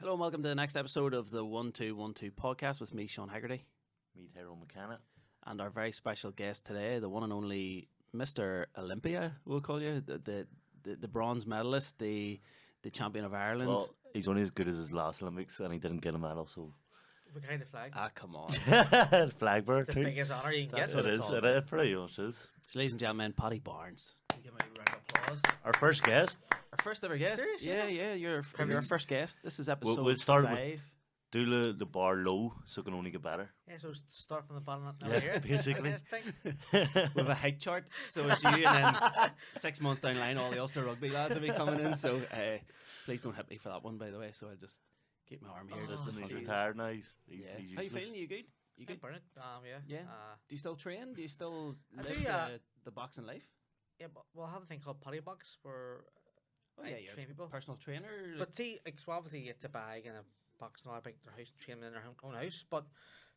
Hello and welcome to the next episode of the 1212 podcast with me, Sean Hegarty. Me, Tyrone McKenna. And our very special guest today, the one and only Mr. Olympia, we'll call you, the bronze medalist, the champion of Ireland. Well, he's only as good as his last Olympics and he didn't get a medal, so... What kind of flag? Ah, come on. Flag bird, The too. biggest honour you can get. It is, it pretty much is. So, ladies and gentlemen, Paddy Barnes. Give me a round of applause. Our first guest. Our first ever guest. Seriously? Yeah, you're our first guest. This is episode We'll start 5. with do the bar low so it can only get better. Yeah, so start from the bottom up now Yeah, here. basically. Next thing. We have a height chart, so it's you, and then 6 months down the line, all the Ulster rugby lads will be coming in. So please don't hit me for that one, by the way. So I'll just keep my arm here. Just And to he's fucking- retired now. He's How you useless. feeling? You good? You good? Brilliant. Yeah. Yeah. Do you still train? Do you still I live do, the boxing life? Yeah, but we'll have a thing called Paddy Box where Oh I yeah, you're train people. personal trainer. But see, like, so obviously it's a bag and a box now, bring their house and train them in their own house. But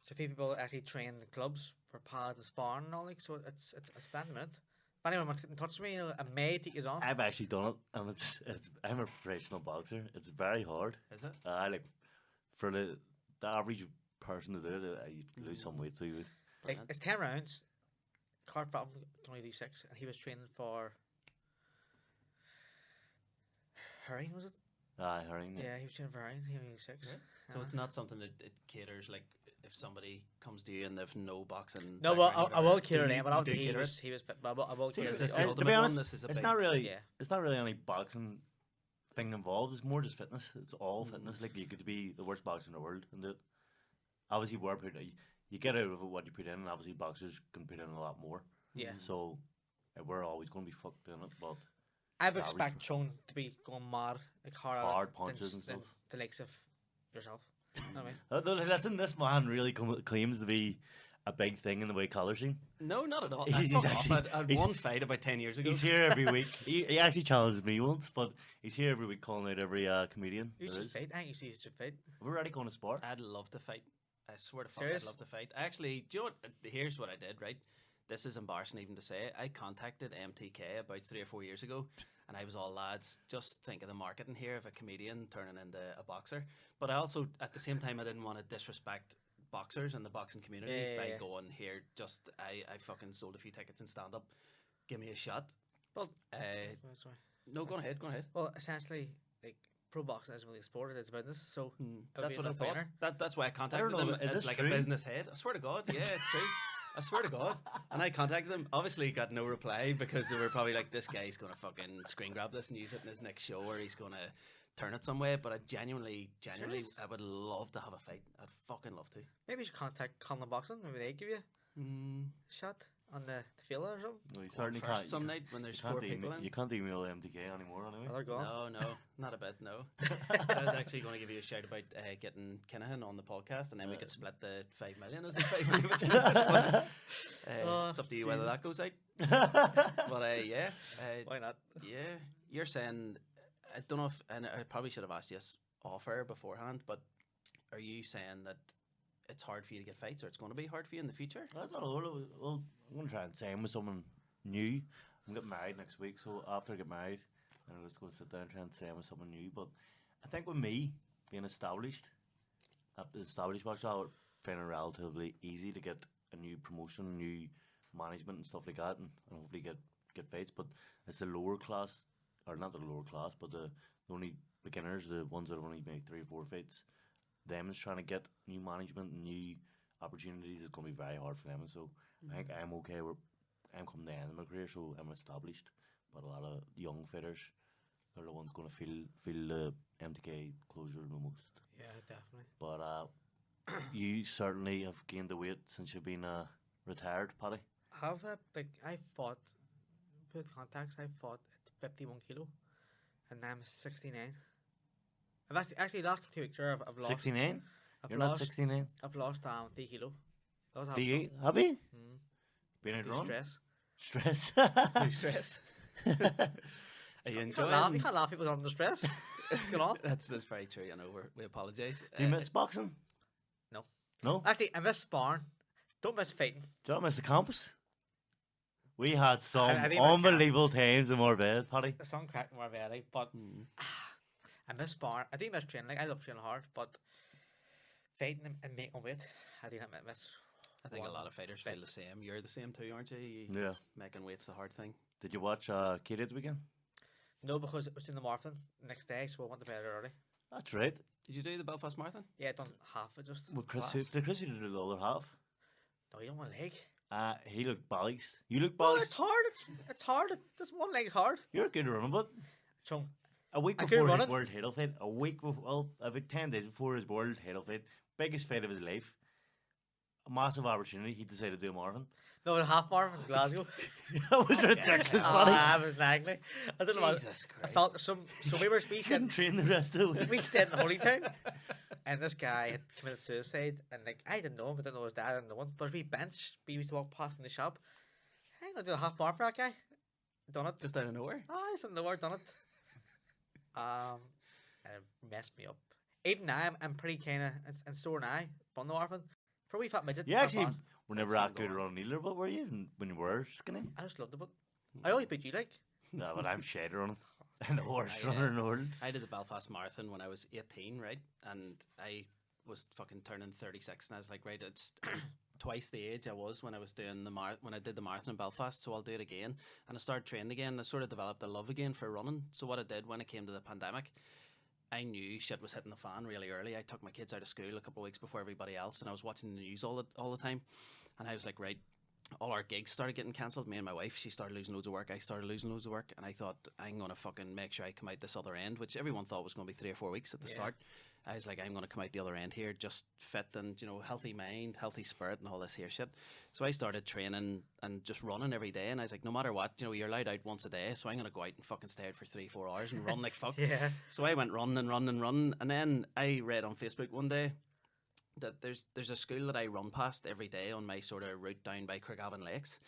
so a few people actually train in the clubs for pads and sparring and all, like, so it's bad a minute. If anyone wants to get in touch with me, I may take you on. I've actually done it, and it's I'm a professional boxer. It's very hard. Is it? Like for the average person to do it, you lose some weight, so you would. Like, it's 10 rounds. Card from can only do 6, and he was training for herring, was it? Herring. Yeah, he was training for herring. He only did 6. So it's not something that it caters, like if somebody comes to you and they've no boxing. No, well, background or I will whatever, cater do you- them, but you obviously do cater it? he was fit. But I will cater Is this them. the to ultimate be one? honest, This is a it's big, not really. Yeah. It's not really any boxing thing involved. It's more just fitness. It's all fitness. Like you could be the worst boxer in the world, and obviously we're putting. You get out of it what you put in, and obviously boxers can put in a lot more. Yeah. So we're always going to be fucked in it, but I would Yeah, expect Sean to be going mad, like hard punches and stuff. The likes of yourself. You know what I mean? Listen, this man really claims to be a big thing in the white collar scene. No, not at all. He's Fuck off. actually- I had he's- one fight about 10 years ago. He's here every week. He actually challenged me once, but he's here every week calling out every comedian. You there should is. fight. I think you should fight. We're already going to spar. I'd love to fight. I swear to fuck, Serious? I'd love to fight. Actually, do you know what? Here's what I did, right? This is embarrassing even to say. I contacted MTK about 3 or 4 years ago, and I was all, lads, just think of the marketing here of a comedian turning into a boxer. But I also, at the same time, I didn't want to disrespect boxers and the boxing community by Yeah. going here. Just I fucking sold a few tickets and stand up. Give me a shot. Well, Uh, sorry. no, go ahead. Go ahead. Well, essentially, like, pro boxing isn't really a sport; it's a business. So That's be what a I thought. no-brainer. That's why I contacted know, them is as this like true? a business head. I swear to God, yeah, it's true. I swear to God. And I contacted them. Obviously, got no reply because they were probably like, "This guy's gonna fucking screen grab this and use it in his next show, or he's gonna turn it some way." But I genuinely, Serious? I would love to have a fight. I'd fucking love to. Maybe you should contact Conlon Boxing. Maybe they give you a shot on the field or something. No, you Or certainly first can't. some night when there's You 4 can't, people email, in. you can't email MTK anymore anyway. Oh, they're gone. No, not a bit, no. I was actually going to give you a shout about getting Kinahan on the podcast, and then we could split the 5 million as the 5 million between us. But, it's up to you whether that goes out. But yeah, Why not? yeah, you're saying, I don't know if, and I probably should have asked you this off air beforehand, but are you saying that it's hard for you to get fights, or it's going to be hard for you in the future? I don't know. Well, I'm going to try and sign with someone new. I'm getting married next week, so after I get married, I'm just going to sit down and try and sign with someone new. But I think with me being established boxer, I would find it relatively easy to get a new promotion, new management and stuff like that, and hopefully get fights. But it's the lower class, or not the lower class, but the only beginners, the ones that have only made 3 or 4 fights, them is trying to get new management and new opportunities is going to be very hard for them. And so I think I'm okay. I'm coming to the end of my career, so I'm established. But a lot of young fighters are the ones going to feel the MTK closure the most. Yeah, definitely. But you certainly have gained the weight since you've been retired, Paddy. I fought, put contacts, I fought at 51 kilo, and now I'm 69. I've actually lost 2 weeks. I've lost 69? I've You're lost, not 69? I've lost 3 kilo. Lost half See, kilo. have you? Mm. Been out Through run? stress. Stress. Through stress. Are you You enjoying? can't laugh people under stress. What's going on? That's very true. I know. We apologise. Do you miss boxing? No. No? Actually, I miss sparring. Don't miss fighting. Do you not miss the campus? We had some I think my unbelievable times in Marbella, Paddy. The sun cracked more belly, but I miss sparring. I do miss training. Like I love training hard, but fighting and making weight, I do not miss. I think a one lot of fighters bit. feel the same. You're the same too, aren't you? Yeah. Making weight's the hard thing. Did you watch Katie at the weekend? No, because it was in the marathon the next day, so I went to bed early. That's right. Did you do the Belfast Marathon? Yeah, I done half it just. Well, Chris, Class. did Chris do the other half? No, you don't want a leg. He looked balanced. You look Well, balanced. it's hard. It's hard. This one leg is hard. You're a good runner, but So a week I could before run his it. world title fight, a week before, well, about 10 days before his world title fight, biggest fight of his life, a massive opportunity, he decided to do a marathon. no, the half marathon in Glasgow. That was ridiculous, buddy. I was nagging. I don't know. Jesus I Christ. felt some. So we He stayed, couldn't train the rest of the week. we stayed in Holy Town, and this guy had committed suicide, and like I didn't know him, I didn't know his dad, I didn't know him. But we bench, we used to walk past in the shop. Hey, I'm gonna do a half marathon for that guy. Done it. Just out of nowhere. I just didn't know where done it. And it messed me up. Even now, I'm pretty kind of and sore now from the marathon. For a wee fat midget. You half actually marathon, were never That's that good still around either, but were you when you were skinny? I just loved it. But I always beat you like. No, but I'm shader on it. And the worst I, runner in the world. I did the Belfast Marathon when I was 18, right? And I was fucking turning 36, and I was like, right, it's twice the age I was when I was doing when I did the marathon in Belfast, so I'll do it again. And I started training again. I sort of developed a love again for running. So what I did when it came to the pandemic, I knew shit was hitting the fan really early. I took my kids out of school a couple of weeks before everybody else, and I was watching the news all the time. And I was like, right, all our gigs started getting cancelled. Me and my wife, she started losing loads of work. I started losing loads of work, and I thought, I'm going to fucking make sure I come out this other end, which everyone thought was going to be 3 or 4 weeks at the Yeah. start. I was like, I'm going to come out the other end here, just fit and, healthy mind, healthy spirit, and all this here shit. So I started training and just running every day, and I was like, no matter what, you're allowed out once a day, so I'm going to go out and fucking stay out for 3-4 hours and run like fuck. Yeah. So I went running, and then I read on Facebook one day that there's a school that I run past every day on my sort of route down by Craigavon Lakes,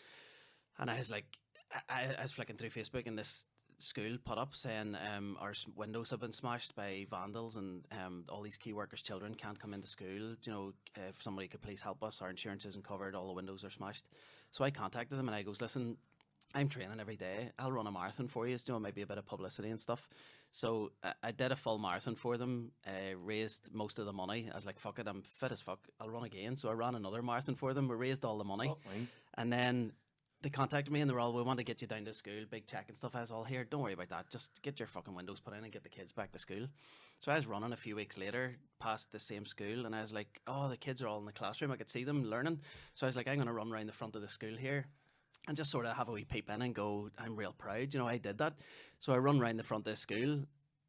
and I was like, I was flicking through Facebook, and this school put up saying our windows have been smashed by vandals, and all these key workers' children can't come into school. If somebody could please help us, our insurance isn't covered, all the windows are smashed. So I contacted them, and I goes, listen, I'm training every day. I'll run a marathon for you. Maybe a bit of publicity and stuff. So I did a full marathon for them, raised most of the money. I was like, fuck it, I'm fit as fuck. I'll run again. So I ran another marathon for them. We raised all the money. Fuck me. And then they contacted me, and they were all, we want to get you down to school, big check and stuff. I was all, here, don't worry about that. Just get your fucking windows put in and get the kids back to school. So I was running a few weeks later past the same school, and I was like, oh, the kids are all in the classroom. I could see them learning. So I was like, I'm going to run around the front of the school here and just sort of have a wee peep in and go, I'm real proud, I did that. So I run around the front of the school,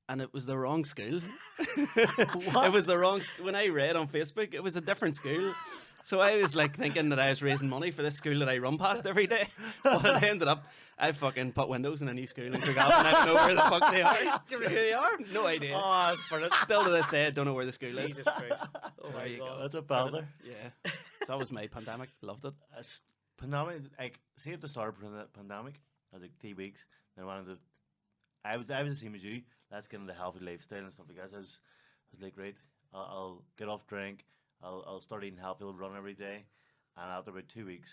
and it was the wrong school. It was the wrong when I read on Facebook, it was a different school. So I was like thinking that I was raising money for this school that I run past every day. But it ended up, I fucking put windows in a new school in Craigavon, and I don't know where the fuck they are. Do you know who they are? No idea. Oh, that's brilliant. Still to this day, I don't know where the school is. Jesus Christ. Oh So my there you God. go. That's a belter. Yeah. So that was my pandemic. Loved it. Pandemic, like, see at the start of the pandemic, I was like 3 weeks, then I was the same as you. Let's get into healthy lifestyle and stuff like that. So I was like, right, I'll get off drink, I'll start eating healthy, I'll run every day, and after about 2 weeks,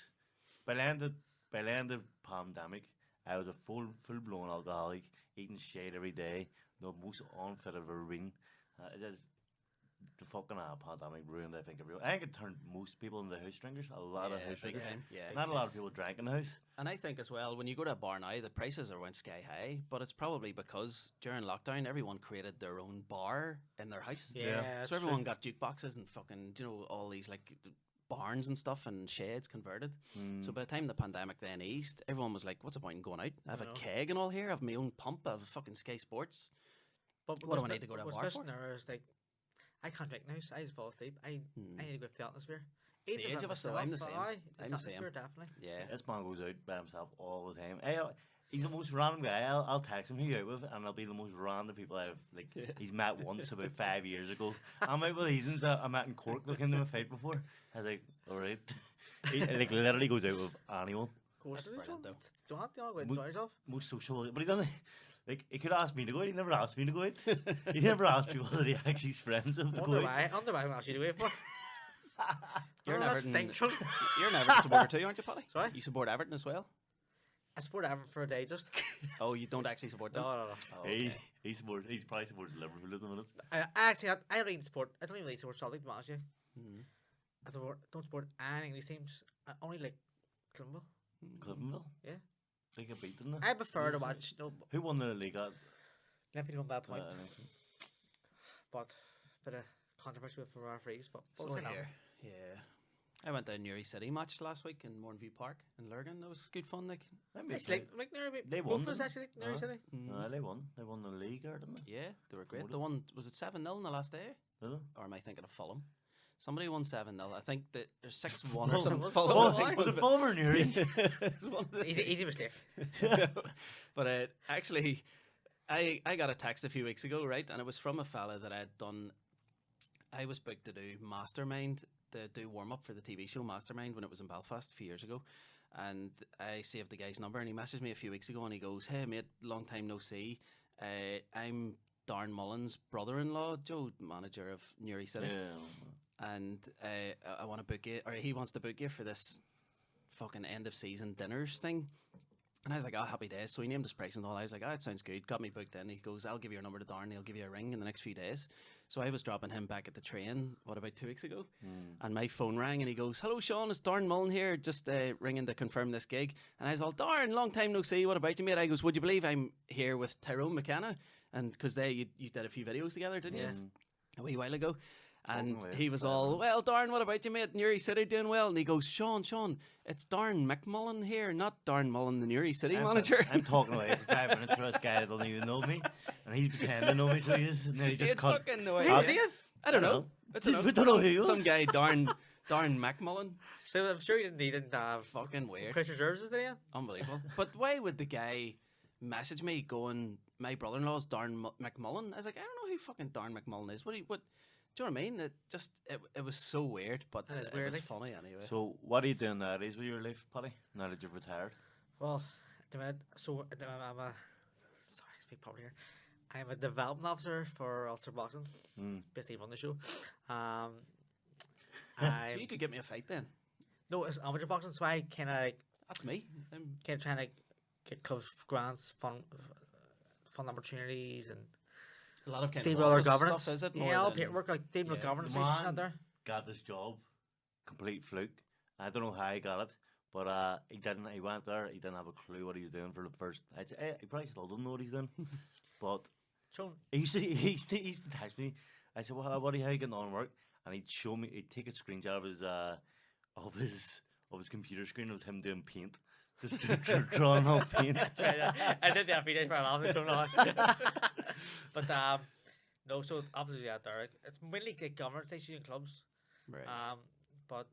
by the end of pandemic, I was a full blown alcoholic, eating shit every day, the most unfit I've ever been. The fucking pandemic ruined, I think, everyone. I think it turned most people into house drinkers. A lot of Yeah, house big drinkers. time. Yeah. Not a lot of people drank in the house. And I think as well, when you go to a bar now, the prices are went sky high, but it's probably because during lockdown, everyone created their own bar in their house. Yeah, that's So everyone true. got jukeboxes and fucking, all these like barns and stuff and sheds converted. So by the time the pandemic then eased, everyone was like, what's the point in going out? I have I know. a keg and all here. I have my own pump. I have a fucking Sky Sports. But What do I need to go to a what's bar missing for? there is like, I can't drink now. So I just fall asleep. I need to go to the atmosphere. It's the age of us, though. I'm the same. I'm the same. Definitely. Yeah. This man goes out by himself all the time. He's the most random guy. I'll text him who you out with, and I'll be the most random people I've he's met once about 5 years ago. I'm out with Easons. I met in Cork looking to a fight before. I was like, all right. He like literally goes out with anyone. Of course, That's brilliant, though. do you want to go Mo- enjoy yourself? Most social, but he doesn't. Like he could ask me to go out. He never asked me to go out. He never asked people that he actually is friends with to go out. I wonder why I'm actually doing it for. You're an that's Everton. stinks, son. You're an Everton supporter too, aren't you, Paddy? Sorry? You support Everton as well. I support Everton for a day, just. Oh, you don't actually support them? No. Oh, okay. He probably supports Liverpool at the minute. I don't even support. I don't even really support Celtic, to be honest with you. Mhm. Don't support any English teams. I only like Cliftonville. Cliftonville? Yeah. They get beat, didn't they? I prefer to Yeah. watch. No, Who won the league at? Liverpool won by a point, Anything? but bit of controversy with the referees. But So we'll see now. here, yeah. I went to a Newry City match last week in Mornview Park in Lurgan. That was good fun. Like, It's like Newry. They Both won, of us didn't actually like Newry City. They won. They won the league, didn't they? yeah, they were great. What The one was it 7-0 in the last day, Did they? or am I thinking of Fulham? Somebody won 7-0. I think that there's 6-1 or Fulham. something. Fulham. Was it Fulham or Newry? It's one of the Easy mistake. But actually, I got a text a few weeks ago, right? And it was from a fella that I had done. I was booked to do Mastermind, to do warm up for the TV show Mastermind when it was in Belfast a few years ago. And I saved the guy's number, and he messaged me a few weeks ago, and he goes, "Hey mate, long time no see. I'm Darren Mullen's brother-in-law, Joe, manager of Newry City, Yeah. and I want to book you, or he wants to book you for this fucking end of season dinners thing." And I was like, "Oh, happy days." So he named his price and all. I was like, "Oh, it sounds good." Got me booked in. He goes, "I'll give you your number to Darren. He'll give you a ring in the next few days." So I was dropping him back at the train, about 2 weeks ago? And my phone rang and he goes, "Hello, Sean, it's Darren Mullen here, just ringing to confirm this gig." And I was all, "Darren, long time no see. What about you, mate?" I goes, "Would you believe I'm here with Tyrone McKenna?" And because you did a few videos together, didn't Yeah. you? A wee while ago. And away. he was Fair all, enough. "Well, Darren, what about you, mate? Newry City doing well?" And he goes, Sean, it's Darren McMullen here, not Darren Mullen, the Newry City manager." I'm talking away for 5 minutes for this guy that doesn't even know me, and he's pretending to know me, so he is. And then he just It's cut. fucking Who away. was he? I don't I know. don't I don't know. We don't know who he Some was. guy, Darren McMullen. So I'm sure he didn't have Fucking weird. Chris Reserves, did he? Unbelievable. But why would the guy message me going, "My brother-in-law's Darren McMullen"? I was like, I don't know who fucking Darren McMullen is. What? Do you know what I mean? It was so weird, but That is it weird, was like. funny anyway. So, what are you doing nowadays with your life, Paddy? Now that you've retired? Well, at the minute, I'm a sorry, I speak properly here. I'm a development officer for Ulster Boxing, basically run the show. So I you could get me a fight then. no, it's amateur boxing, so I kind of That's me. trying to get clubs, grants, fun opportunities, and A lot of kind deal of with other office governance. stuff, is it? Yeah, all paperwork, like dealing with yeah. governance The issues man out there. got this job, complete fluke. I don't know how he got it, but he didn't. He went there. He didn't have a clue what he's doing for the first. He probably still doesn't know what he's doing, but So he used to text me. I said, "Well, how are you getting on work?" And he'd show me. He'd take a screenshot of his computer screen. It was him doing paint, just drawing on paint. I did that every day for a laugh. So no. But no, so obviously out there, it's mainly like government issues and clubs. Right. But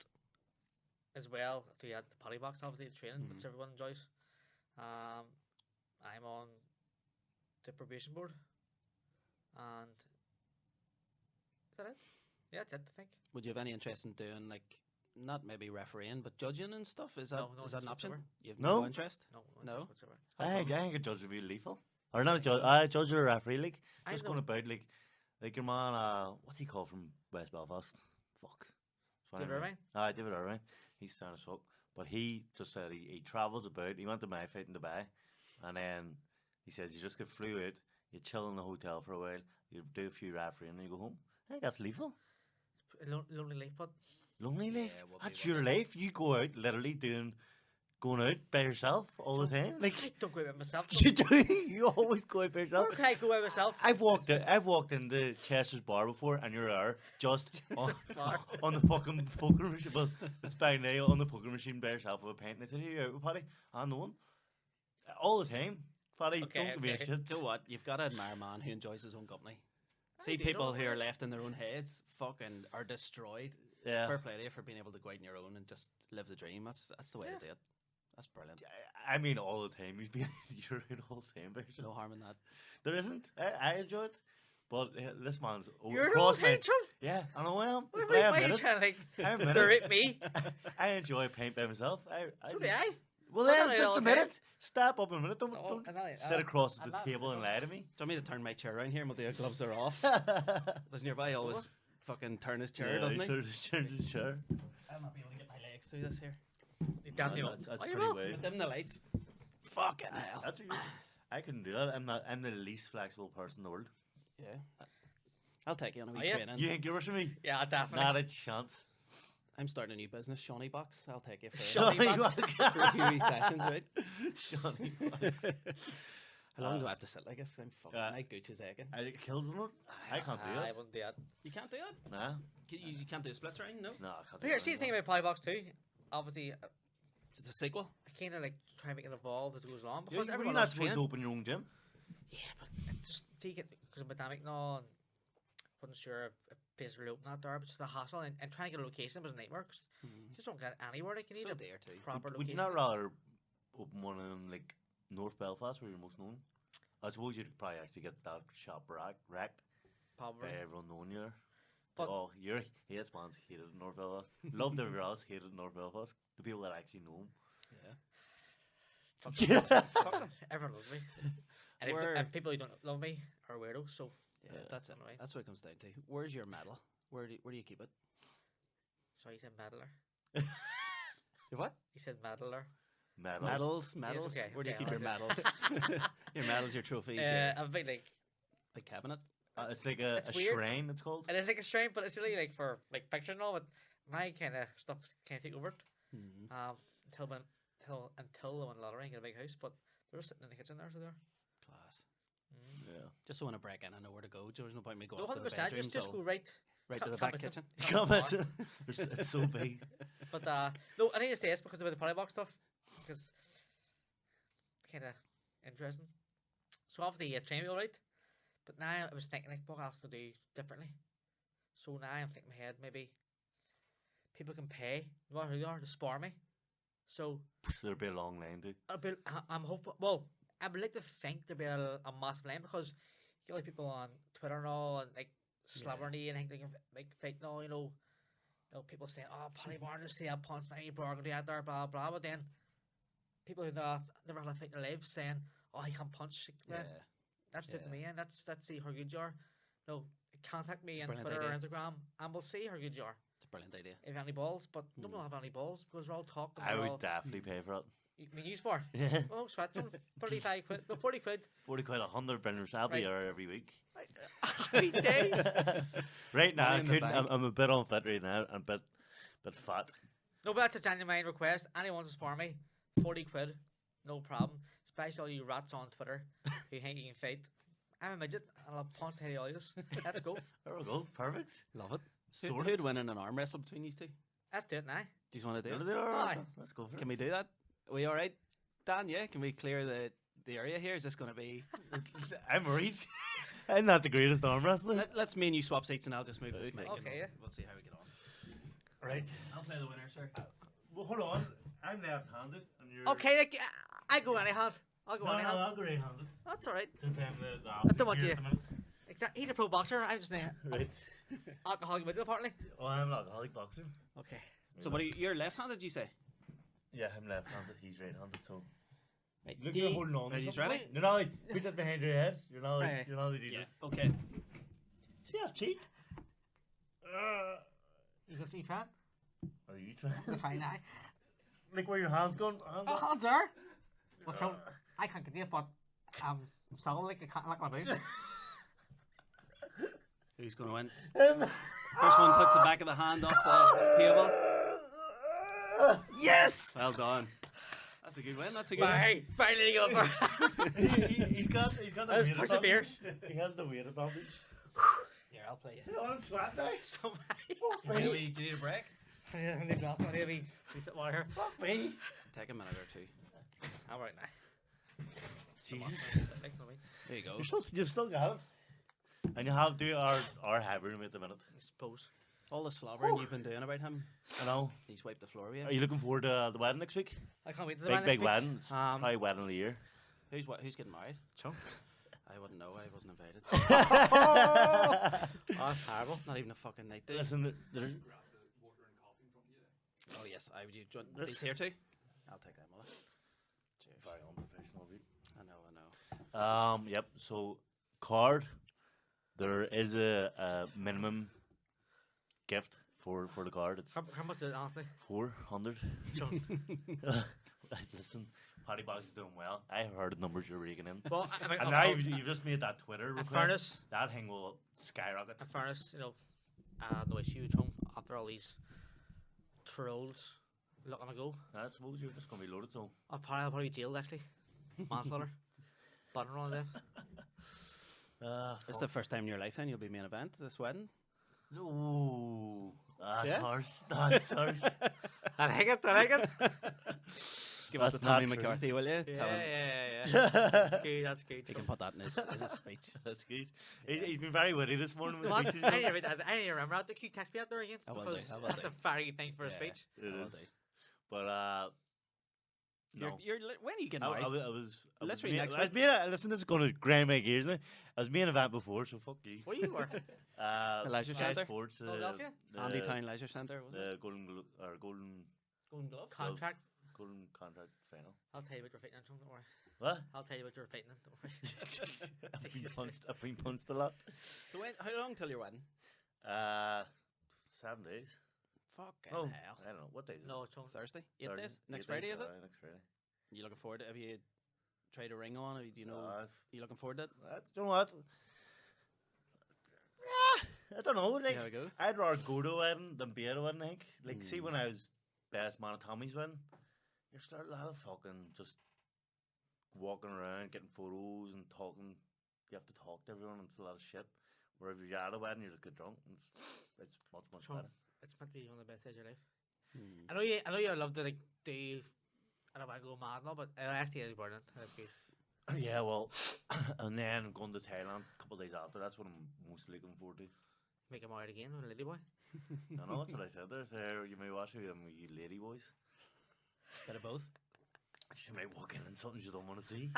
as well, we had the Paddy Box, obviously the training, which everyone enjoys. I'm on the probation board, and is that it? Yeah, that's it. I think. Would you have any interest in doing, like, not maybe refereeing, but judging and stuff? Is that No, is that an interest option? whatsoever. You have No. no interest. No, No? interest whatsoever. I think a judge would be lethal, or not a judge. I judge or a referee, like I just know. going about like your man. What's he called from West Belfast? Fuck. It's fine, David right? Irvine? David Irvine. He's sound as fuck. But he just said he travels about. He went to my fight in Dubai, and then he says you just get flew out, you chill in the hotel for a while, you do a few refereeing, and you go home. I think that's lethal. Lonely life, but Lonely life. Yeah, would be, That's wouldn't your life. You go out literally going out by yourself all the time. Like I don't go out by myself. you do. You always go out by yourself. Where can I go out myself? I've walked into Chester's bar before, and you're there just on the fucking poker machine. Well, it's fine now on the poker machine by yourself with a pint. And I said, "Hey, you out with Paddy?" I'm the one. All the time, Paddy. Okay, don't give me a okay. shit. You know what? You've got to admire a man who enjoys his own company. See do, people don't who I? are left in their own heads fucking are destroyed. Yeah. Fair play to you for being able to go out on your own and just live the dream. That's the way Yeah. to do it. That's brilliant. I mean, all the time. You're out all the time by yourself. No harm in that. There isn't. I enjoy it, but this man's You're across an my. old Chum. Yeah, I know I am. Why But I are you admit it. trying to like I admit berate it. me? I enjoy a pint by myself. So do I. Well, Look then, at it just all a the minute. Step up a minute. Don't, No, don't I'm not- sit across I'm the not- table and no. lie to me. Do you want me to turn my chair around here and we'll do our gloves are off? Doesn't nearby always fucking turn his chair, doesn't he? Sure. I'll not be able to get my legs through this here. You definitely No, won't. that's Oh, you pretty will. weird. Dim the lights. Fucking hell. That's what I couldn't do that. I'm the least flexible person in the world. Yeah. I'll take you on a Are wee you? training. You think you're rushing me? Yeah, definitely. Not a chance. I'm starting a new business, Shawnee Box. I'll take you for Shawnee Box. for a few wee sessions, right? Shawnee Box. How long do I have to sit like this? I'm fucking my gooch is aching. I kills them. I can't do I it. wouldn't do that. You can't do it? Nah. You can't do a split ring, no? No, I can't But do here, it. see the thing about Polybox 2, obviously, Is it a sequel? I kind of like try and make it evolve as it goes along You're because everyone not loves supposed to training. open your own gym. Yeah, but it just take it because of pandemic now, and wasn't sure if places were open out there, but just the hassle and trying to get a location was a nightmare. 'Cause you just don't get anywhere. Like you need So a dear too. proper Would you location. not rather open one in like North Belfast where you're most known? I suppose you'd probably actually get that shop wrecked Probably. by everyone knowing you. But- Oh, you're hates man's hated in North Belfast. Loved everywhere else, hated in North Belfast. The people that actually know him. Fuck them. Fuck them. Everyone loves me. And, Where- and people who don't love me are weirdos. So Yeah, that's it. anyway. That's what it comes down to. Where's your medal? Where do you keep it? Sorry, he said meddler. Your what? He said meddler. Medals. okay, Where do you okay, keep your I'll medals? your medals, your trophies, your I'm a bit like big cabinet. It's like a It's weird. shrine, it's called. it is like a strain, but it's really like for like picture and all. But my kind of stuff can't take over it. Until I win the lottery and get a big house. But they're just sitting in the kitchen there, so they're. Class. Yeah. Just so when I break in, I know where to go. There's no point in me going No, up to the 100%. bedroom. Just go till- right. right to the come back with them. kitchen. Come with them. It's so big. But no, I think it's this because about the polybox stuff, because kind of interesting. So obviously, train me all right, but now I was thinking like, what else could I do differently? So now I'm thinking in my head maybe people can pay what who they are to spar me. So There'll be a long line too. I'm hopeful. Well, I would like to think there'll be a massive line because you get like people on Twitter and all and like celebrity and think they can make fake now, you know, people saying, "Oh, Paddy Barnes is the punch, my bro, gonna be out there, blah blah." But then people who never had a fight in their lives saying, "Oh, he can punch." Yeah. That's it to me, and that's see how good you are. No, contact me It's a on brilliant Twitter or idea. Instagram, and we'll see how good you are. It's a brilliant idea. If you have any balls, but none will have any balls because they're all talking. I would definitely pay for it. You mean you spar? Yeah. Oh, sweat, 35 quid, no, 40 quid. 40 quid, 100 billers. I'll be Right. there every week. Happy days. Right now, Money in the bank. I'm a bit unfit right now and a bit fat. No, but that's a genuine request. Anyone wants to spar me, 40 quid, no problem. Especially all you rats on Twitter who think you can fight. I'm a midget, and I'll punch the head of all yous. Let's go. There we go. Perfect. Love it. Sorted. Who'd win in an arm wrestle between you two? Let's do it now. Do you want to do Wanna it? do it? Aye. Let's go for it. Can we do that? Are we all right? Dan, yeah? Can we clear the area here? Is this going to be... I'm worried. I'm not the greatest arm wrestler. Let's me and you swap seats and I'll just move this mic. and Okay, yeah. We'll see how we get on. Right. I'll play the winner, sir. Well, hold on. I'm left-handed and you're... Okay, like, I go any hand. I'll go No, any hand. I'll go right-handed. That's alright. Since I'm the... I don't want you- He's a pro boxer. I'm just an Right. alcoholic midget, apparently. Oh, I'm an alcoholic boxer. Okay. So what are you, you're left-handed, you say? Yeah, I'm left-handed. He's right-handed, so... Right. Look, do you're you- holding on. to Are you something. ready? You're not like, put that behind your head. You're not like, Right. you're not like do Yeah. this. Okay. See how cheat? You got 3 fan? Are you trying? Fine, now. Like where your hands going? Hands Oh, up. hands there. What's wrong? I can't get it, but so like I can't look my boot. Who's going to win? First one touch the back of the hand off the table. Yes! Well done. That's a good win. That's a good win. Bye. Finally got over. He's got the Let's weight persevere. advantage. He has the weight advantage. Here, I'll play you. I'm sweat now. Somebody. Fuck Do you, me. need, do you need a break? Yeah, I need glass one. Maybe we sit while here. Fuck me. Take a minute or two. I'm right now. Jesus. There you go. You've still got it. And you have to do our heavy room at the minute. I suppose. All the slobbering you've been doing about him, I know. he's wiped the floor with you. Are you looking forward to the wedding next week? I can't wait to the Big, man big next week. wedding. It's Um, probably wedding of the year. Who's getting married? Chunk. I wouldn't know. I wasn't invited. Oh, that's terrible. Not even a fucking night, dude. Listen, there, Oh yes, I would. You want This- these here too? I'll take them off. Cheers. very unprofessional of you. I know. Yep. So, card. There is a minimum gift for the card. It's How much is it, honestly? 400. Chunk. Listen, Paddy Barnes is doing well. I heard the numbers you're raking in. Well, And now you've just made that Twitter in request. fairness, That thing will skyrocket. in fairness, no issue at home after all these trolls looking to go. I suppose you're just going to be loaded, so. I'll probably be jailed actually. Manslaughter. Banner on them. This is the first time in your lifetime you'll be main event this wedding. Ooh, that's Yeah? harsh. That's harsh. I like it. Give us the That's not Tommy true. McCarthy, will you? Tell him Yeah. That's good. he can put that in his speech. That's good. He's been very witty this morning with What? speeches. I didn't remember that. Can you text me that there again? I will Because do, I will that's do. a very good thing for a Yeah. speech. It I will is. do. But, no. When are you getting I married? was Literally next I was being listen, this is going to grind my gears now. I was main event before, so fuck you. Where you were? The Leisure Sky Centre? Sports, Philadelphia? Andy Town Leisure Centre, was it? the golden Golden Glove. Contract. contract final. I'll tell you what you're fighting in, don't worry. What? I'll tell you what you're fighting in, don't worry. I've been punched a lot. So how long till your wedding? 7 days. Fucking Oh, hell. I don't know what days. Is it? No, it's on Thursday? 8 Thursday? days? Next 8 Friday, days? is it? Aye, next Friday. You looking forward to it? Have you tried a ring on? Or do you know? You looking forward to it? You know what? I don't know. See Like, how it go? I'd rather go to a wedding than be at a wedding. I think. Like, see, when I was best man at Tommy's wedding, you're starting a lot of fucking just walking around, getting photos and talking. You have to talk to everyone. And it's a lot of shit. Where if you're at a wedding, you just get drunk. And it's much Sure. better. It's meant to be one of the best days of your life. Hmm. I know you love to like do. I don't want to go mad now, but it actually is brilliant. It's good. Yeah, well, and then going to Thailand a couple of days after. That's what I'm most looking forward to. Make him out again with a lady boy. I know that's what I said there. So you may watch it, you lady boys. Bit of both. She may walk in and something you don't want to see.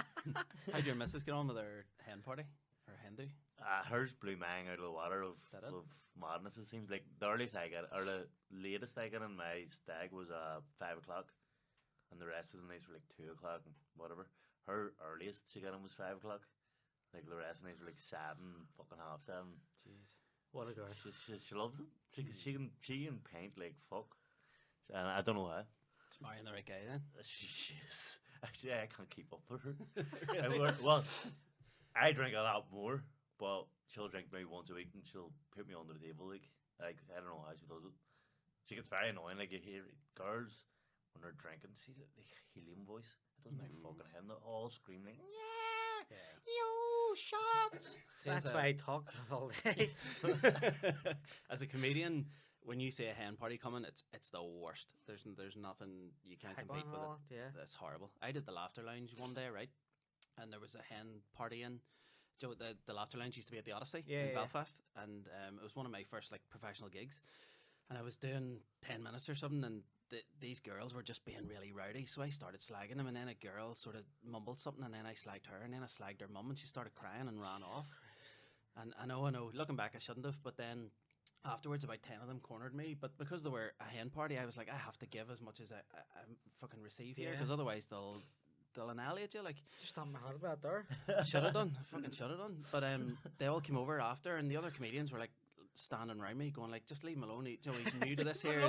How'd your missus get on with her hen party? Or hen do? Hers blew mine out of the water of Did it? madness. It seems like the earliest I get, or the latest I get in my stag was 5 o'clock, and the rest of the nights were like 2 o'clock and whatever. Her earliest she got in was 5 o'clock. Like the rest of the nights were like 7, fucking half 7. Jeez. What a girl. She loves it. She can paint like fuck, and I don't know how. She's marrying the right guy then. She is. Actually, I can't keep up with her. Really? Well, I drink a lot more, but she'll drink maybe once a week and she'll put me under the table. Like I don't know how she does it. She gets very annoying. Like you hear girls when they're drinking, see the helium voice. It does my fucking head. They're all screaming. Yeah. You shots. That's As a- why I talk all day. As a comedian, when you say a hen party coming, it's the worst. There's nothing you can't Hype compete on with and it. all that, yeah. That's horrible. I did the Laughter Lounge one day, right? And there was a hen party in. Joe, the Laughter Lounge used to be at the Odyssey in Yeah. Belfast, and it was one of my first like professional gigs. And I was doing 10 minutes or something, and these girls were just being really rowdy. So I started slagging them, and then a girl sort of mumbled something, and then I slagged her, and then I slagged her mum, and she started crying and ran off. And I know. Looking back, I shouldn't have, but then afterwards, about 10 of them cornered me. But because they were a hen party, I was like, I have to give as much as I fucking receive here, Yeah. because otherwise they'll annihilate you. Like, Just stop my husband out there. should have done. I fucking should have done. But they all came over after, and the other comedians were like standing around me, going like, "Just leave him alone. He's new to this here."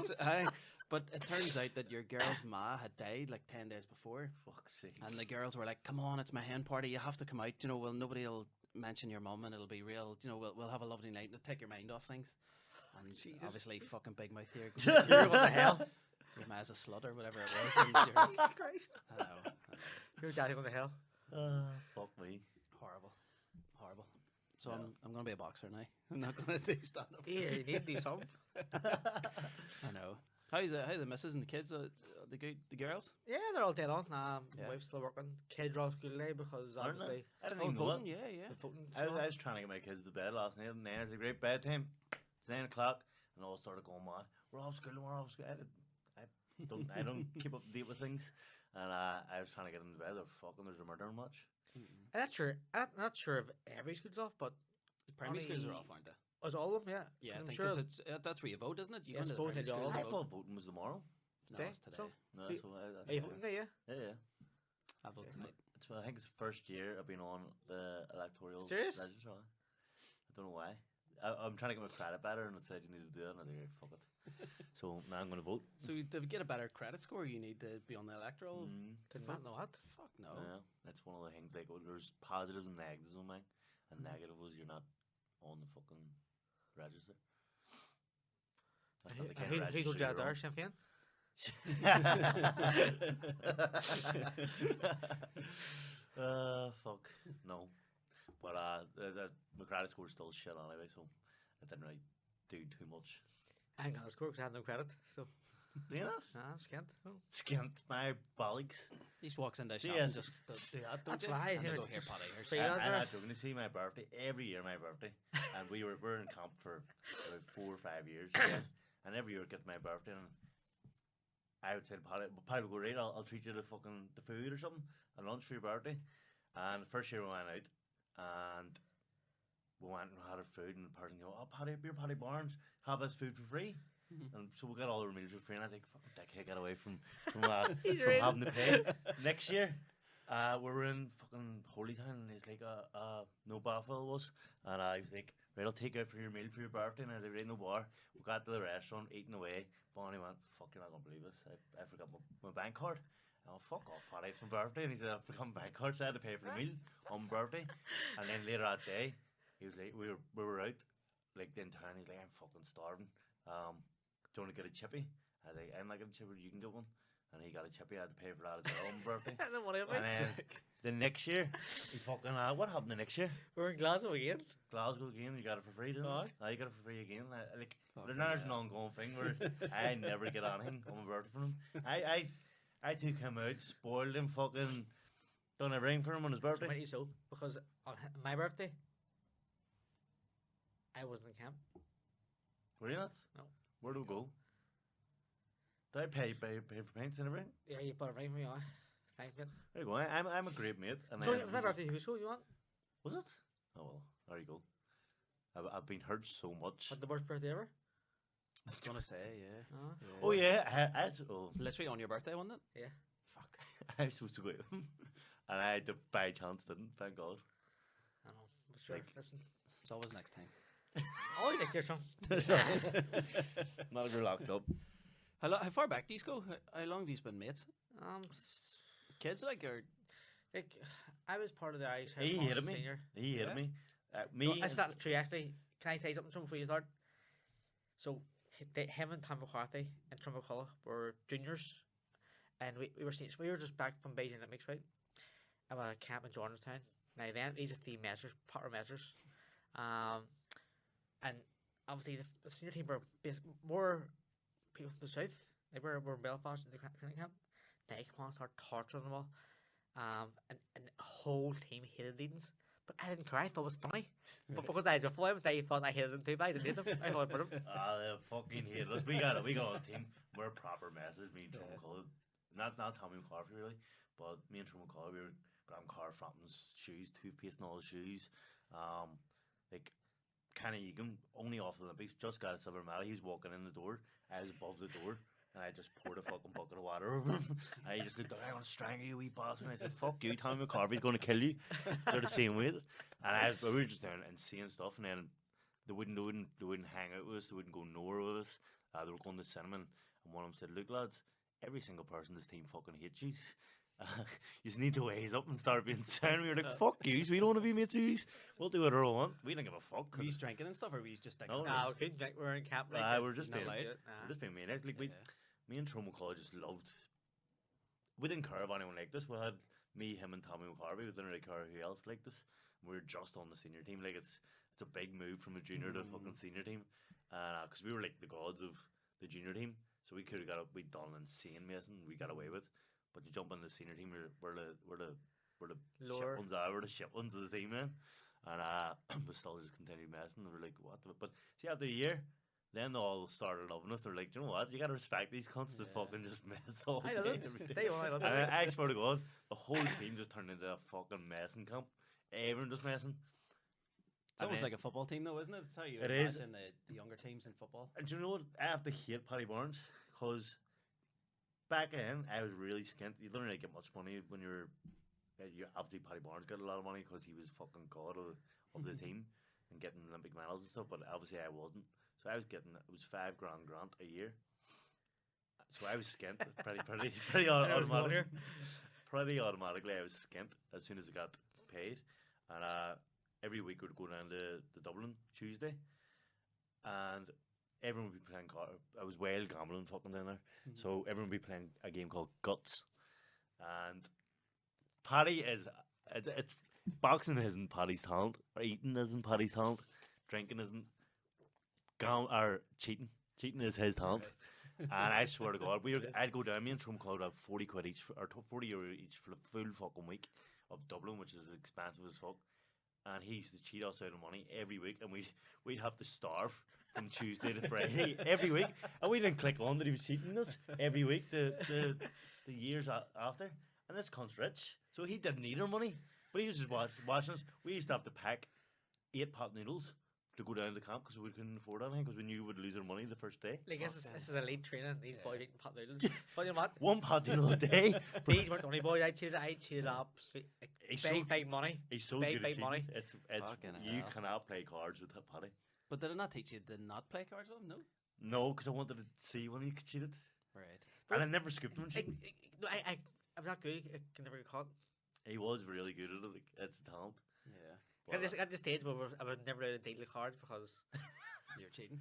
But it turns out that your girl's ma had died like 10 days before, Fuck's sake. and the girls were like, "Come on, it's my hen party. You have to come out. Well, nobody'll mention your mum, and it'll be real. We'll have a lovely night. It'll take your mind off things." And obviously, fucking big mouth here. What the hell? Your ma's a slut or whatever it was. And Jesus Christ. I know. Your daddy going to hell. Fuck me. Horrible. So Yeah. I'm going to be a boxer now. I'm not going to do stand up. Yeah, you need to do something. I know. How the missus and the kids? The girls? Yeah, they're all dead on. Yeah. Wife's still working. Kids are off school today because Aren't they? obviously I didn't even know voting? that. Yeah. the voting. I was trying to get my kids to bed last night, and then it's a great bedtime. It's 9 o'clock, and all started going mad. We're off school. I don't keep up to date with things, and I was trying to get them to bed. They're fucking. There's a murder match. I'm not sure if every school's off, but Primary schools are Only- off, aren't they? was all of them, yeah. Yeah, I I'm think sure. 'cause it's that's where you vote, isn't it? You Yeah, go into the supposedly primary school they I and thought vote. voting was tomorrow. No, Today? it's today. So- No, Are that's you- what Are you voting there, yeah? yeah. I vote Okay. tonight. It's I think it's the first year I've been on the electoral Serious? register. I don't know why. I'm trying to get my credit better, and it said you need to do it, and I was like, fuck it. So now I'm going to vote. So to get a better credit score, you need to be on the electoral. Did not know that. Fuck no. Yeah, that's one of the things. Like, there's positives and negatives on mine, and negative was you're not on the fucking register. That's not the kind of Who told you that register there, Champagne? fuck. No. But my credit score's still shit anyway, so it didn't really do too much. I ain't got a score because I had no credit, so Do you know? I'm scant. Oh. Skint my bollocks. He just walks into a See, shop yes. and just does do that, don't That's you? why And he they was go, here, just Paddy, here's free I'm lads are- not joking. To see my birthday every year, my birthday, and we were in camp for about 4 or 5 years, yeah. And every year it gets my birthday, and I would say to Paddy would go, right, I'll treat you to fucking the food or something, a lunch for your birthday. And the first year we went out, and we went and had our food, and the person go, oh Paddy, you're Paddy Barnes, have this food for free. And so we got all our meals for free, and I think, fucking dickhead, get away from from having to pay. Next year, we were in fucking Holytown, and he's like, no Bathville was, and I was like, right, I'll take you out for your meal for your birthday, and I was like, right, no bar. We got to the restaurant, eating away. Bonnie went, fuck, you're not gonna believe this, I forgot my bank card. Oh, fuck off, Paddy, it's my birthday. And he said, I forgot my bank card, so I had to pay for the meal on my birthday. And then later that day, he was like, we were out, like, in town. He's like, I'm fucking starving. Do you want to get a chippy? I was like, I'm not getting a chippy, you can get one. And he got a chippy, I had to pay for that as well on my birthday. And then what else? And then the next year, he fucking, what happened the next year? We're in Glasgow again. Glasgow again, you got it for free, didn't Aye. you? You got it for free again. Like, Fucking there's an hell. ongoing thing where I never get anything on my birthday from him. I took him out, spoiled him, fucking done everything for him on his birthday. Mighty so, because on my birthday, I wasn't in camp. Were you not? No. Where do we go? Did I pay for paints and everything? Yeah, you put it right for me, aye. Thanks, mate. There you go. I'm a great mate. And So, then my he's birthday, who you want? was it? Oh well, there you go. I've been hurt so much. Had the worst birthday ever? I was gonna say, yeah. Oh yeah, oh, Literally on your birthday, wasn't it? Yeah. Fuck. I was supposed to go out, and I by chance didn't. Thank God. I know. But sure, Like- listen. It's always next time. Oh, next year, Sean. Not if you're locked up. How far back do you go? How long have you been mates? S- Kids, like, or like, I was part of the Irish He House hated me. Senior. He hated Yeah. me. Me. No, that's not true, actually. Can I say something to him before you start? So, him and Tom McCarthy and Trump McCullough were juniors, and we were seniors. We were just back from Beijing Olympics, right? At a camp in Jordanstown. Now, then, these are three measures, power measures. And obviously, the senior team were more people from the south. They were in Belfast in the training camp. They come on and start torturing them all. And the whole team hated Edens. But I didn't care. I thought it was funny. But because I was a flame, they thought I hated them too. But I didn't hate them. I thought for them. They fucking hate us. We got a team. We're proper messes. Me and Trump McCullough. Not Tommy McCarthy really, but me and Trump McCullough, we were grabbing car Frampton's shoes, toothpaste and all his shoes. Like Kenny Egan, only off the Olympics, just got a silver medal. He was walking in the door. I was above the door. And I just poured a fucking bucket of water over him. And he just looked like, I want to strangle you, wee bastard. And I said, fuck you, Tommy McCarthy's going to kill you. Sort of same way. And we were just down and seeing stuff. And then they wouldn't hang out with us. They wouldn't go nowhere with us. They were going to cinema. And one of them said, look, lads, every single person in this team fucking hates you. You just need to wise up and start being sound. We were like, fuck you, we don't want to be mates with you. We'll do whatever we want. We don't give a fuck. were you drinking and stuff, or were you just like, No, Nah, we couldn't drink. We were in camp. We're just not being, allowed. we're just being maniacs. Like, me and Trump McCullough just loved. We didn't care if anyone liked us. We had me, him, and Tommy McCarthy. We didn't really care who else liked us. We were just on the senior team. Like, it's a big move from a junior to a fucking senior team. Because we were like the gods of the junior team. So we could have we'd done insane Mason. We got away with. But you jump in the senior team, we're the Lower. shit ones. We're the shit ones of the team, man. And we still just continued messing. And we're like, what? But see, after a year. Then they all started loving us. They're like, you know what? You gotta respect these cunts that fucking just mess all I day. love it. every day." They all I love And it. I swear to God, the whole team just turned into a fucking messing camp. Everyone just messing. It's almost like a football team, though, isn't it? It's how you It is. imagine the younger teams in football. And do you know what? I have to hate Paddy Barnes because back then I was really skint. You don't really get much money when you're. You obviously Paddy Barnes got a lot of money because he was fucking god of the team. and getting Olympic medals and stuff, but obviously I wasn't. So I was getting, it was $5 grand grant a year. So I was skint pretty automatically. Pretty automatically, I was skint as soon as I got paid. And every week we'd go down to Dublin Tuesday, and everyone would be playing cards. I was wild gambling fucking down there. So everyone would be playing a game called Guts. And Paddy is, it's boxing isn't Paddy's talent, or eating isn't Paddy's talent, drinking isn't, or cheating. Cheating is his talent. And I swear to God, I'd go down, me and Trump Cloud have 40 quid each, or 40 euro each for the full fucking week of Dublin, which is expensive as fuck. And he used to cheat us out of money every week, and we'd have to starve from Tuesday to Friday every week. And we didn't click on that he was cheating us every week the years after. And this cunt's rich, so he didn't need our money. But he was just watching us. We used to have to pack 8 pot noodles to go down to the camp because we couldn't afford anything because we knew we would lose our money the first day. Like this is elite training. These boys eating pot noodles. But you know what? 1 pot noodle a day. These weren't the only boys. I cheated up. Big money. He's so big, good big at cheating. money. It's Fucking you hell. cannot play cards with Paddy. But did it not teach you to not play cards with him? No. No, because I wanted to see when he cheated. Right. And I never scooped him in cheating. I'm not good. I can never get caught. He was really good at it. Like, it's talent. Yeah. But, At this stage where I was never allowed to deal with cards because You're cheating.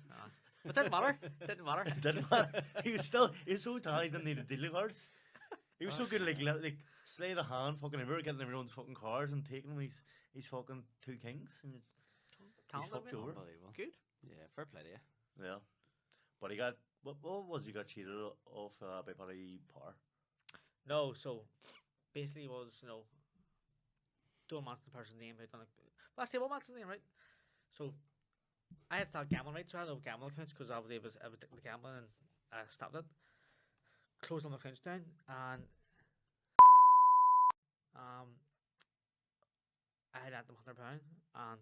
it didn't matter. Didn't matter. it didn't matter. He was so talented he didn't need to deal with cards. He was so good at like sleight of hand, fucking everywhere, getting everyone's fucking cards and taking them. He's fucking 2 kings and he's Talent, fucked you over. Unbelievable. Good. Yeah, fair play to you. Yeah, but he got what was he got cheated off by Paddy Barnes. No, so basically it was, don't match the person's name who done it. Well, actually, what match the name, right? So I had started gambling, right? So I had no gambling accounts because obviously I was addicted to gambling and I stopped it. Closed all my accounts down and I had lent them £100 and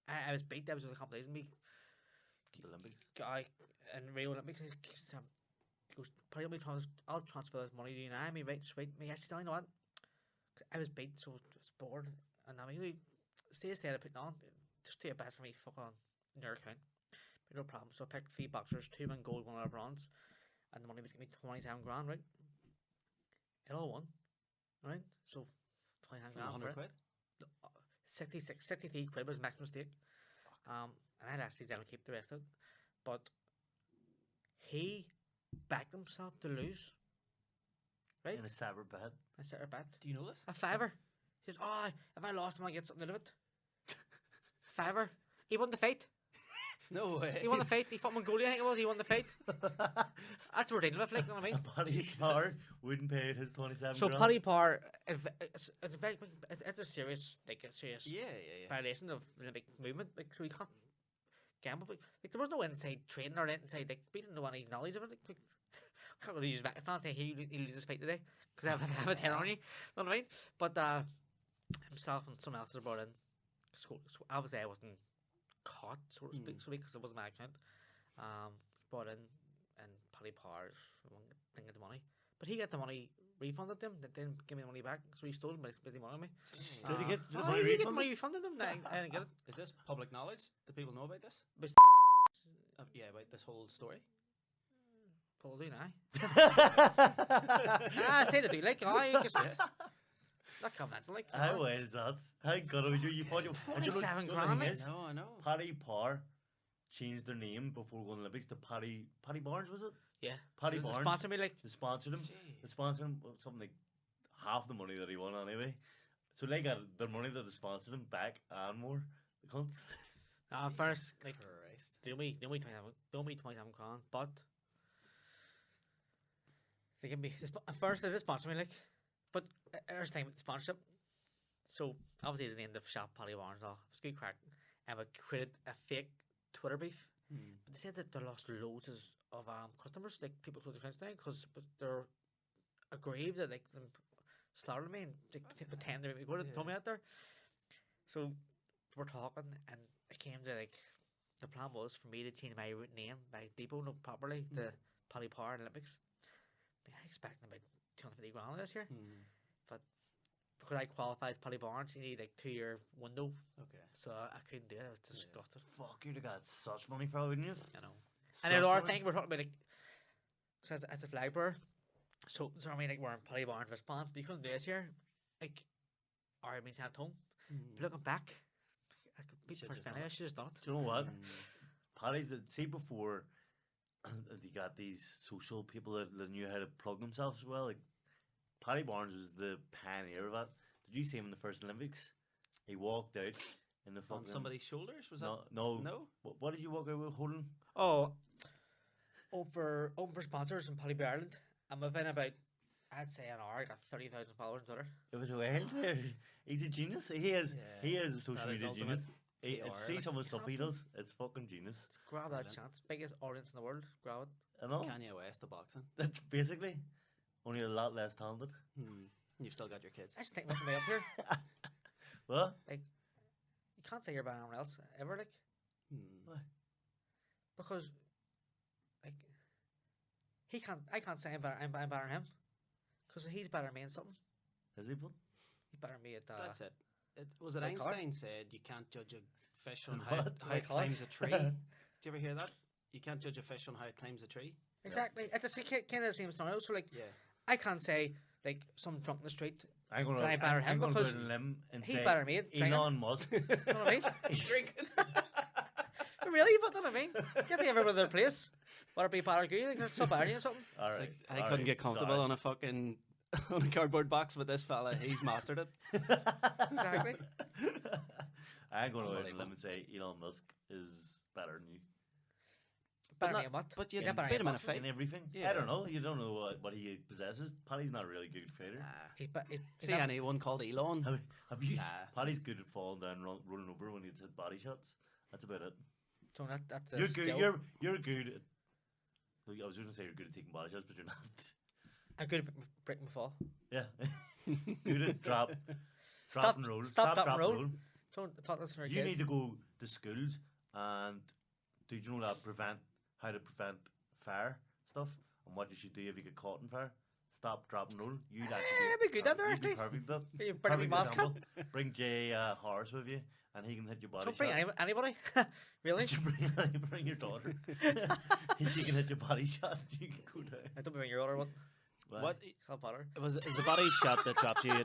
I was beat. That was the competition. Me The Olympics. guy in Rio Olympics. He goes, "Probably I'll transfer this money to you now." Me, right, sweet. Me, actually, you know what? I was beat, so I was bored, and I mean, stay there to put on. Just take a bet for me, fuck on your account. But no problem. So I picked 3 boxers, 2 in gold, 1 in bronze, and the money was giving me 27 grand, right? It all won, right? So 27 From grand. 100 quid? 63 quid was maximum stake. And I'd actually didn't keep the rest of it. But he backed himself to lose. Right? In a cyber bet. I set her bet. Do you know this? A fiver. He says, "Oh, if I lost him, I get something out of it." Fiver. He won the fight. No way. He won the fight. He fought Mongolia, I think it was. He won the fight. That's what we're dealing with, like, you know what I mean? Paddy Barnes wouldn't pay out his 27 So grand. Paddy Barnes, it's a very, it's a serious, Yeah. violation of the Olympic movement. Like, so you can't gamble. But, like, there was no inside training or inside. Like, we didn't know any knowledge of it. Like, I can't really use Uzbekistan and say he loses his fight today because I have a 10 on you. Know what I mean? But himself and someone else was brought in. So obviously I wasn't caught, so to speak, because it wasn't my account. Brought in and Paddy Barnes didn't get the money, but he got the money refunded them. They didn't give me the money back, so he stole my money on me. Did he get the Oh, money he get the refunded? money refunded them. I didn't get it. Is this public knowledge? Do people know about this? But Yeah, about this whole story. probably now. I say to do like it's not confidential. Like, How well is that? How good of you? You thought you... and you know- 27 you know the grand, thing mate. is, No, I know. Paddy Barnes changed their name before going to the Olympics to Paddy Barnes, was it? Yeah. Paddy They Barnes. sponsor me like. They sponsored him. They Jeez. sponsored him with something like half the money that he won anyway. So they got their money that they sponsored him back and more. The cunts. First, like, Christ. they owe me 27 grand, but they give me at first they did sponsor me, like, but there's the thing with the sponsorship. So obviously they named the shop Paddy Barnes off. It's good crack, and we created a fake Twitter beef. But they said that they lost loads of customers, like people closed their accounts down because they're aggrieved that like them slaughtered me and they pretend to be good and throw me out there. So we're talking, and it came to like the plan was for me to change my name, my depot no properly to Paddy Barnes Olympics. I expect about 250 grand this year, but because I qualified Paddy Barnes, you need like 2-year window, Okay. so I couldn't do it. I was disgusted. Fuck, you'd have got such money for it, wouldn't you? You know. Such And another money. thing we're talking about, like, 'cause as a flag bearer, so I mean, like wearing Paddy Barnes wristbands, but you couldn't do this here. Like, or it means at home. But looking back, I could beat the Should've first just done anyway. I it. should have done it. Do you know what? Paddy's, see before you got these social people that knew how to plug themselves as well. Like Paddy Barnes was the pioneer of that. Did you see him in the first Olympics? He walked out in the On fucking somebody's shoulders? Was no, that? no. No? What did you walk out with holding? Oh, open for sponsors in Paddy Ireland. I'm within about, I'd say an hour. I got 30,000 followers on Twitter. It was wild. He's a genius. He is. Yeah. He is a social That is media ultimate genius. PR, See like, some of the you stuff have he to. does. It's fucking genius. Just grab that Brilliant. chance. Biggest audience in the world. Grab it. I know. Kanye West of boxing. That's basically only a lot less talented. You've still got your kids. I just think what's me up here. What? You can't say you're better than anyone else ever, like, because, like, he can't. I can't say I'm better than him, because he's better than me in something. Is he? Put? He's better than me at. That's it. Was it White collar? Einstein said you can't judge a fish on What? how White it collar? climbs a tree? Did you ever hear that? You can't judge a fish on how it climbs a tree. Exactly. It's the kind of the same scenario. So, like, Yeah. I can't say like some drunk in the street. I'm gonna. Can I better him I'm gonna go because out on a limb and he's say better than me at drinking. Elon Musk. You know what I mean? Drinking. But really, but you know what I mean? Get the everyone their place. Whether it be bad or good, like it's so bad or something. All It's right. like, I couldn't get comfortable on a fucking on a cardboard box with this fella. He's mastered it. Exactly. I'm gonna go out on a Unbelievable. limb and say Elon Musk is better than you Better not- than me in what? but you Yeah, better beat than him in a boxing. fight. in everything. Yeah. I don't know. You don't know what he possesses. Paddy's not a really good fighter. See anyone called Elon? Have you? Nah. Paddy's good at falling down, rolling over when he hits body shots. That's about it. So that's a You're skill. good. You're good. At, I was going to say you're good at taking body shots, but you're not. I'm good at breaking my fall. Yeah. Good at drop Stop- and roll. stop, drop, drop, and roll. Don't talk this to our You kids. need to go to schools and do you know that how to prevent fire stuff and what you should do if you get caught in fire. Stop, drop, and roll. You'd actually I'd be good at that, you'd be actually. perfect at that. You bring a big Perfect mask up. example. Bring Jay Horace with you, and he can hit your body. Don't bring shot. anybody. Really? Did you bring your daughter? She can hit your body shot. You can go down. I don't bring your older one. What? It's not better. It was the body shot that dropped you.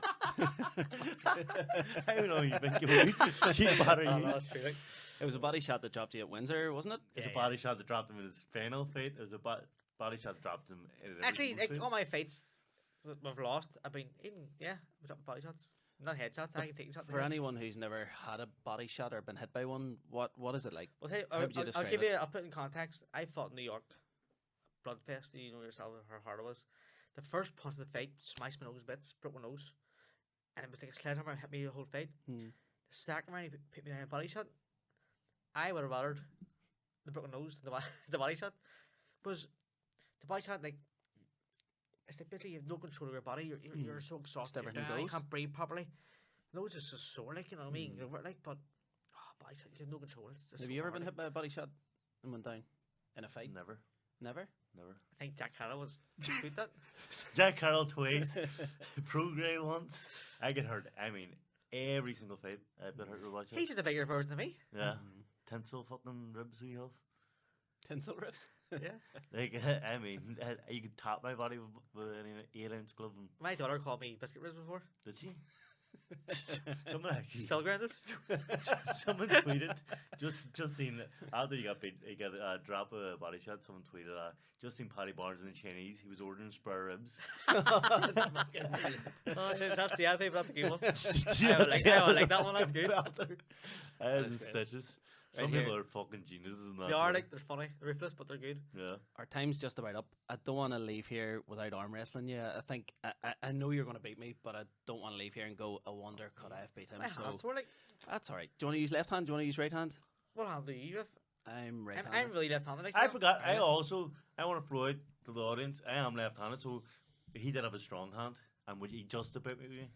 I don't know. You think you would? She'd batter Oh, you. no, that's true. Like, It was a body shot that dropped you at Windsor, wasn't it? It's Yeah, a body shot that dropped him in his final fight. It was a body shot that dropped him. In actually, most like fights. all my fights we've lost. I've been eating. Yeah, we've dropped body shots, not headshots. I can take shots. For anyone who's never had a body shot or been hit by one, what is it like? Well, hey, How would you I'll describe give it? you. I'll put it in context. I fought in New York, Bloodfest. You know yourself how hard it was. The first punch of the fight smashed my nose bits, broke my nose, and it was like a sledgehammer hit me the whole fight. Hmm. The second round, he put me down a body shot. I would have rather the broken nose than the body shot, because the body shot, like, it's like basically you have no control of your body. You're so exhausted. everything You're down, you goes. can't breathe properly. Nose is just sore, like, you know what I mean. You get over it, like, but body shot, you have no control. It's just Have so you ever hard, been like. hit by a body shot and went down in a fight? Never. Never. I think Jack Harrow was good that. Jack Carroll twice, pro grade once. I get hurt. I mean, every single fight I've been hurt with watch. He's just a bigger version of me. Yeah, tinsel fucking ribs we have. Tinsel ribs. Yeah. Like I mean, you could tap my body with an 8-ounce glove. And, My daughter called me biscuit ribs before. did she? Someone actually. Still grounded. Someone tweeted just seen after you got beat, you got drop a body shot. Someone tweeted just seen Paddy Barnes in the Chinese. He was ordering spare ribs. Oh, that's the other thing, but that's a good one. I would like that one. That's good. That is great. stitches. Right Some here. people are fucking geniuses in that. They are too. like they're funny, they're ruthless, but they're good. Yeah. Our time's just about up. I don't want to leave here without arm wrestling you. I think I know you're going to beat me, but I don't want to leave here and go, I wonder could I have beat him. My So hands were like, that's all right. Do you want to use left hand? Do you want to use right hand? what hand do you have? I'm right handed. I'm really left-handed. Like, I so- forgot. I Yeah. want to throw out to the audience. I am left-handed, so he did have a strong hand. And would he just about me?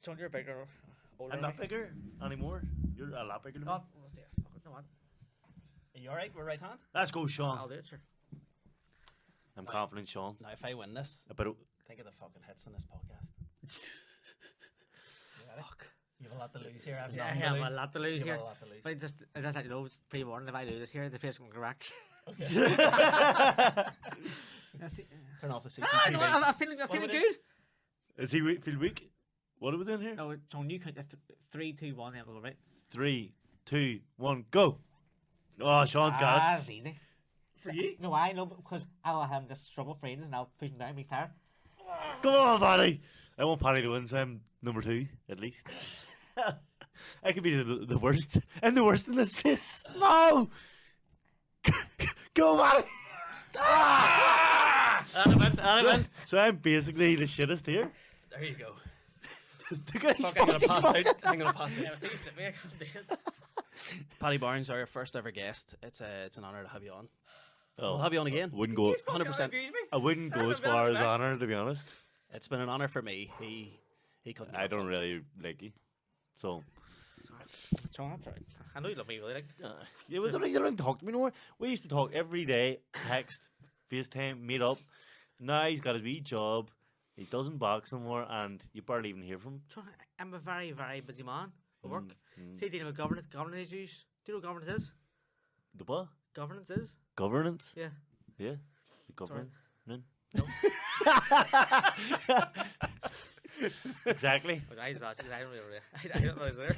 John, you're bigger. Older I'm than not me. bigger anymore. You're a lot bigger than me. Oh, let's do it. Fuck it, no one. Are you all right? We're right hand. Let's go, Sean. I'll do it, sir. I'm confident, Sean. Now, if I win this, But think of the fucking hits on this podcast. You have a lot to lose here. I have a lot to lose You here. have a lot to lose. But just let you know, it's pretty boring. If I lose this here, the face will correct. Turn off the CCTV. I'm feeling good. Is he feel weak? What are we doing here? No, John, you count 3, 2, 1, then we'll go right. 3, 2, 1, go! Oh, Sean's got it. That's easy. For you? No, I know because I'll have him just struggle for ages and I'll push him down, make tired. Come on, Paddy! I want Paddy to win, so I'm number 2, at least. I could be the worst. I'm the worst in this case. No! Go, Paddy! So I'm basically the shittest here. There you go. Fuck, I'm gonna pass out. I'm gonna pass Yeah, out. take a slip, mate, I can't do it. Paddy Barnes, our first ever guest. It's an honour to have you on. Oh, We'll have you on again. Wouldn't go. 100%. I wouldn't go as far as honour, to be honest. It's been an honour for me. He couldn't. I don't really like you, so John, that's alright. I know you love me, really. Like, yeah, but you don't talk to me anymore. We used to talk every day, text, FaceTime, meet up. Now he's got his wee job. He doesn't box anymore, and you barely even hear from him. John, I'm a very, very busy man at work. Mm. See, dealing with governance issues. Do you know what governance is? The what? Governance is? Governance? Yeah. Yeah. The governance. No. Exactly. Look, I just asked you 'cause I don't really, I don't know it's there.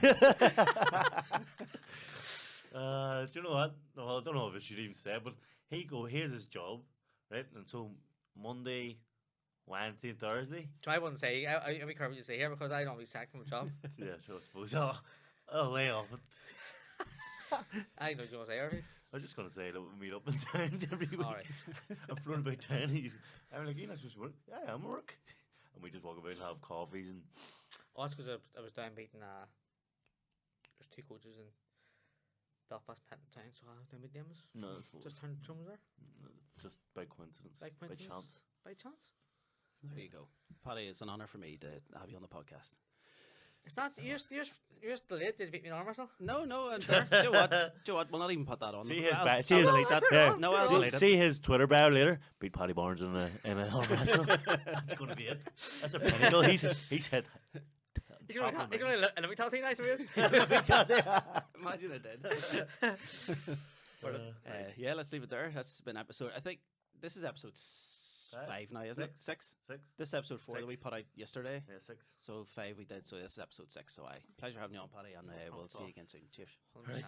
Do you know what? Well, I don't know if I should even say it, but here's his job, right? And so Monday, Wednesday, and Thursday. So I wouldn't say, I'll be careful what you say here because I don't be sacked from a job. Yeah, sure, I suppose. I'll lay off it. I know what you want to say, already. I'm just going to say that we meet up in town every week. Alright. I'm floating about town. I'm like, you're not supposed to work. Yeah, I'm at work. And we just walk about and have coffees and... Oh, that's because I was down beating, there's 2 coaches in Belfast, Penton Town, so I was down beating them. No, that's what Just turned John was there. just by coincidence. By coincidence? chance. By chance. There you go. Paddy, it's an honour for me to have you on the podcast. It's not, you're just delayed. Did you beat me in arm wrestle? No, and do you know what? Do you know what? We'll not even put that on. See the- his, I'll- see I'll his, delete that. yeah. No, I'll see, delete it. see his Twitter bio later. Beat Paddy Barnes in a wrestle. That's going to be it. That's a pinnacle. He's hit. He's going to let me tell you nice ways. Imagine I did. Yeah, let's leave it there. That's been episode. I think this is episode 5 now, isn't it? 6. 6. This is episode 4 that we 6. put out yesterday. Yeah, 6. So 5 we did. So this is episode 6. So pleasure having you on, Paddy, and we'll see you again soon. Cheers. 100%.